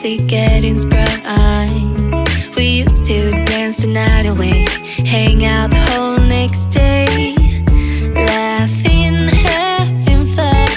basic getting sprung. We used to dance the night away, hang out the whole next day, laughing, having fun.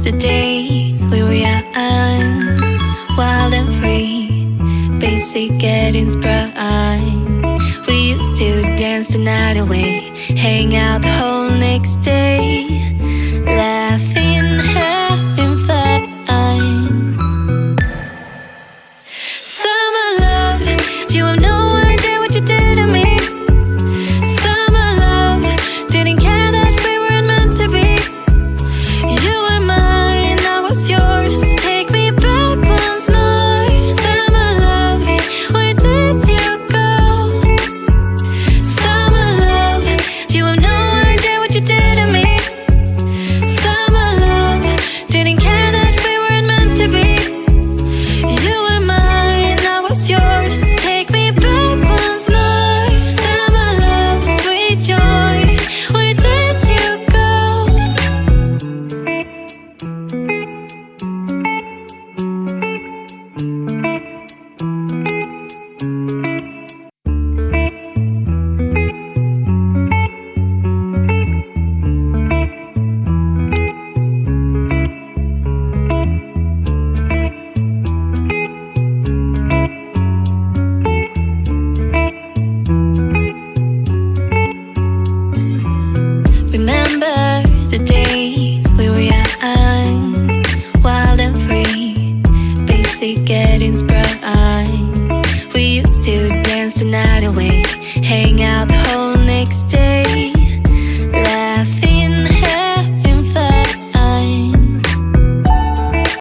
The days we were young, wild and free, basic getting sprung. We used to dance the night away, hang out the whole next day, laughing, having fun. Summer love, you have no idea what you did to me. Summer love, didn't care that we weren't meant to be. You were mine, I was yours. Take me back once more. Summer love, where did you go? Summer love, you have no idea what you did to me. Summer love, didn't care that we weren't meant to be. You were mine, I was yours. Take me back once more. Summer love, sweet joy, where did you go? Remember the days we were young, wild and free, basic getting sprung. We used to dance the night away, hang out the whole next day,